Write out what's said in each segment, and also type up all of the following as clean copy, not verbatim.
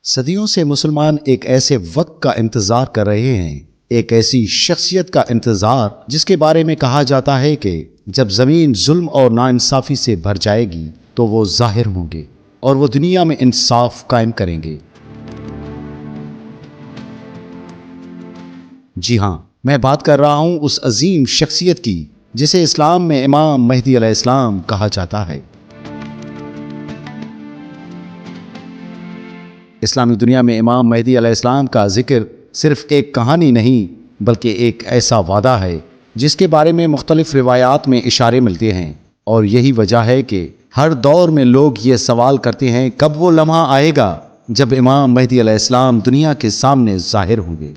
صدیوں سے مسلمان ایک ایسے وقت کا انتظار کر رہے ہیں، ایک ایسی شخصیت کا انتظار جس کے بارے میں کہا جاتا ہے کہ جب زمین ظلم اور ناانصافی سے بھر جائے گی تو وہ ظاہر ہوں گے اور وہ دنیا میں انصاف قائم کریں گے۔ جی ہاں، میں بات کر رہا ہوں اس عظیم شخصیت کی جسے اسلام میں امام مہدی علیہ السلام کہا جاتا ہے۔ اسلامی دنیا میں امام مہدی علیہ السلام کا ذکر صرف ایک کہانی نہیں بلکہ ایک ایسا وعدہ ہے جس کے بارے میں مختلف روایات میں اشارے ملتے ہیں، اور یہی وجہ ہے کہ ہر دور میں لوگ یہ سوال کرتے ہیں کب وہ لمحہ آئے گا جب امام مہدی علیہ السلام دنیا کے سامنے ظاہر ہوں گے۔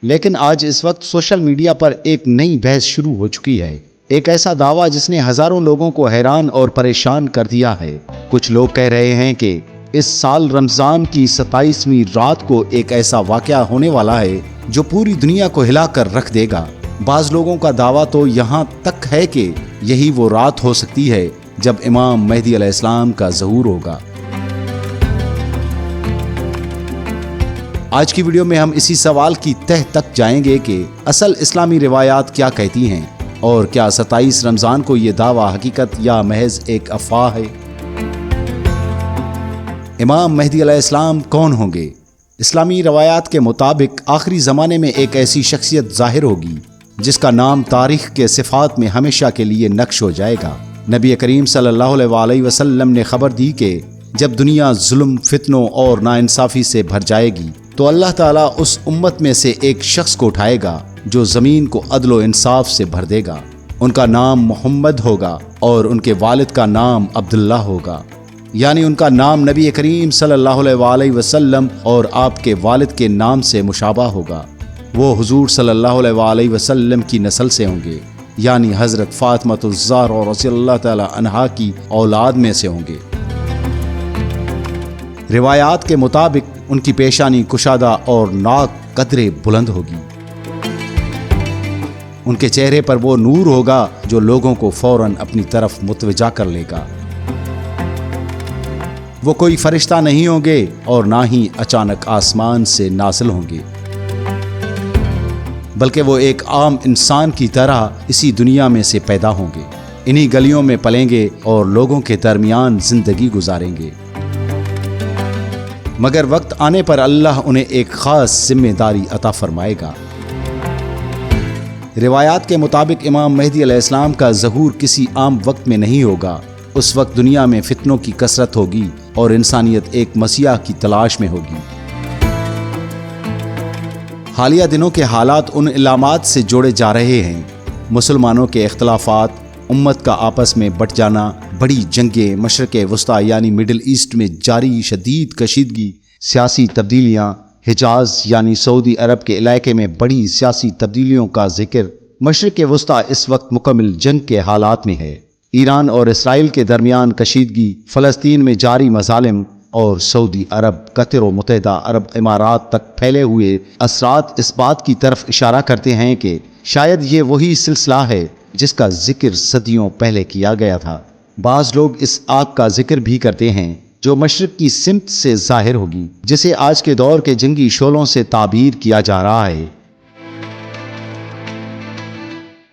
لیکن آج اس وقت سوشل میڈیا پر ایک نئی بحث شروع ہو چکی ہے، ایک ایسا دعویٰ جس نے ہزاروں لوگوں کو حیران اور پریشان کر دیا ہے۔ کچھ لوگ کہہ رہے ہیں کہ اس سال رمضان کی 27ویں رات کو ایک ایسا واقعہ ہونے والا ہے جو پوری دنیا کو ہلا کر رکھ دے گا۔ بعض لوگوں کا دعویٰ تو یہاں تک ہے کہ یہی وہ رات ہو سکتی ہے جب امام مہدی علیہ السلام کا ظہور ہوگا۔ آج کی ویڈیو میں ہم اسی سوال کی تہ تک جائیں گے کہ اصل اسلامی روایات کیا کہتی ہیں، اور کیا 27 رمضان کو یہ دعویٰ حقیقت یا محض ایک افواہ ہے۔ امام مہدی علیہ السلام کون ہوں گے؟ اسلامی روایات کے مطابق آخری زمانے میں ایک ایسی شخصیت ظاہر ہوگی جس کا نام تاریخ کے صفحات میں ہمیشہ کے لیے نقش ہو جائے گا۔ نبی کریم صلی اللہ علیہ وسلم نے خبر دی کہ جب دنیا ظلم، فتنوں اور ناانصافی سے بھر جائے گی تو اللہ تعالیٰ اس امت میں سے ایک شخص کو اٹھائے گا جو زمین کو عدل و انصاف سے بھر دے گا۔ ان کا نام محمد ہوگا اور ان کے والد کا نام عبداللہ ہوگا، یعنی ان کا نام نبی کریم صلی اللہ علیہ وسلم اور آپ کے والد کے نام سے مشابہ ہوگا۔ وہ حضور صلی اللہ علیہ وسلم کی نسل سے ہوں گے، یعنی حضرت فاطمہ الزہرا رضی اللہ تعالی عنہا کی اولاد میں سے ہوں گے۔ روایات کے مطابق ان کی پیشانی کشادہ اور ناک قدرے بلند ہوگی۔ ان کے چہرے پر وہ نور ہوگا جو لوگوں کو فوراً اپنی طرف متوجہ کر لے گا۔ وہ کوئی فرشتہ نہیں ہوں گے اور نہ ہی اچانک آسمان سے نازل ہوں گے، بلکہ وہ ایک عام انسان کی طرح اسی دنیا میں سے پیدا ہوں گے، انہی گلیوں میں پلیں گے اور لوگوں کے درمیان زندگی گزاریں گے۔ مگر وقت آنے پر اللہ انہیں ایک خاص ذمہ داری عطا فرمائے گا۔ روایات کے مطابق امام مہدی علیہ السلام کا ظہور کسی عام وقت میں نہیں ہوگا۔ اس وقت دنیا میں فتنوں کی کثرت ہوگی اور انسانیت ایک مسیح کی تلاش میں ہوگی۔ حالیہ دنوں کے حالات ان علامات سے جوڑے جا رہے ہیں: مسلمانوں کے اختلافات، امت کا آپس میں بٹ جانا، بڑی جنگیں، مشرق وسطیٰ یعنی مڈل ایسٹ میں جاری شدید کشیدگی، سیاسی تبدیلیاں، حجاز یعنی سعودی عرب کے علاقے میں بڑی سیاسی تبدیلیوں کا ذکر۔ مشرق وسطیٰ اس وقت مکمل جنگ کے حالات میں ہے۔ ایران اور اسرائیل کے درمیان کشیدگی، فلسطین میں جاری مظالم، اور سعودی عرب، قطر و متحدہ عرب امارات تک پھیلے ہوئے اثرات اس بات کی طرف اشارہ کرتے ہیں کہ شاید یہ وہی سلسلہ ہے جس کا ذکر صدیوں پہلے کیا گیا تھا۔ بعض لوگ اس آگ کا ذکر بھی کرتے ہیں جو مشرق کی سمت سے ظاہر ہوگی، جسے آج کے دور کے جنگی شعلوں سے تعبیر کیا جا رہا ہے۔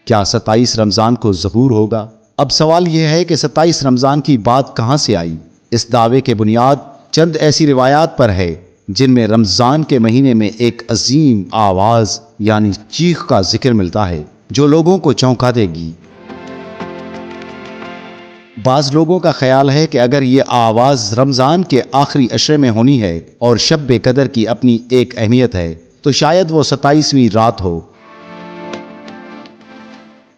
کیا 27 رمضان کو ظہور ہوگا؟ اب سوال یہ ہے کہ 27 رمضان کی بات کہاں سے آئی؟ اس دعوے کے بنیاد چند ایسی روایات پر ہے جن میں رمضان کے مہینے میں ایک عظیم آواز یعنی چیخ کا ذکر ملتا ہے جو لوگوں کو چونکا دے گی۔ بعض لوگوں کا خیال ہے کہ اگر یہ آواز رمضان کے آخری عشرے میں ہونی ہے اور شب قدر کی اپنی ایک اہمیت ہے تو شاید وہ 27ویں رات ہو۔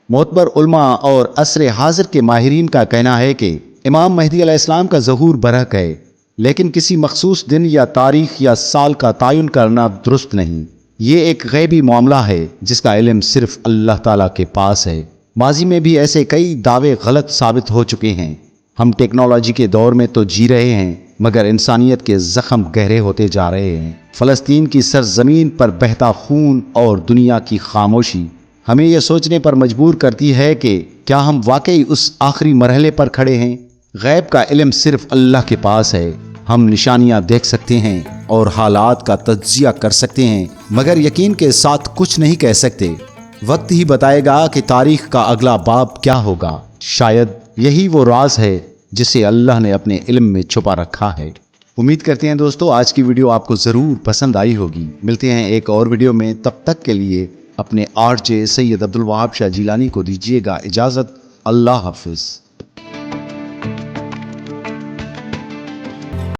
معتبر علماء اور عصر حاضر کے ماہرین کا کہنا ہے کہ امام مہدی علیہ السلام کا ظہور برحق ہے، لیکن کسی مخصوص دن یا تاریخ یا سال کا تعین کرنا درست نہیں۔ یہ ایک غیبی معاملہ ہے جس کا علم صرف اللہ تعالیٰ کے پاس ہے۔ ماضی میں بھی ایسے کئی دعوے غلط ثابت ہو چکے ہیں۔ ہم ٹیکنالوجی کے دور میں تو جی رہے ہیں مگر انسانیت کے زخم گہرے ہوتے جا رہے ہیں۔ فلسطین کی سرزمین پر بہتا خون اور دنیا کی خاموشی ہمیں یہ سوچنے پر مجبور کرتی ہے کہ کیا ہم واقعی اس آخری مرحلے پر کھڑے ہیں غیب کا علم صرف اللہ کے پاس ہے۔ ہم نشانیاں دیکھ سکتے ہیں اور حالات کا تجزیہ کر سکتے ہیں، مگر یقین کے ساتھ کچھ نہیں کہہ سکتے۔ وقت ہی بتائے گا کہ تاریخ کا اگلا باب کیا ہوگا۔ شاید یہی وہ راز ہے جسے اللہ نے اپنے علم میں چھپا رکھا ہے۔ امید کرتے ہیں دوستو آج کی ویڈیو آپ کو ضرور پسند آئی ہوگی۔ ملتے ہیں ایک اور ویڈیو میں، تب تک کے لیے اپنے RJ سید عبدالوہاب شاہ جیلانی کو دیجیے گا اجازت۔ اللہ حافظ۔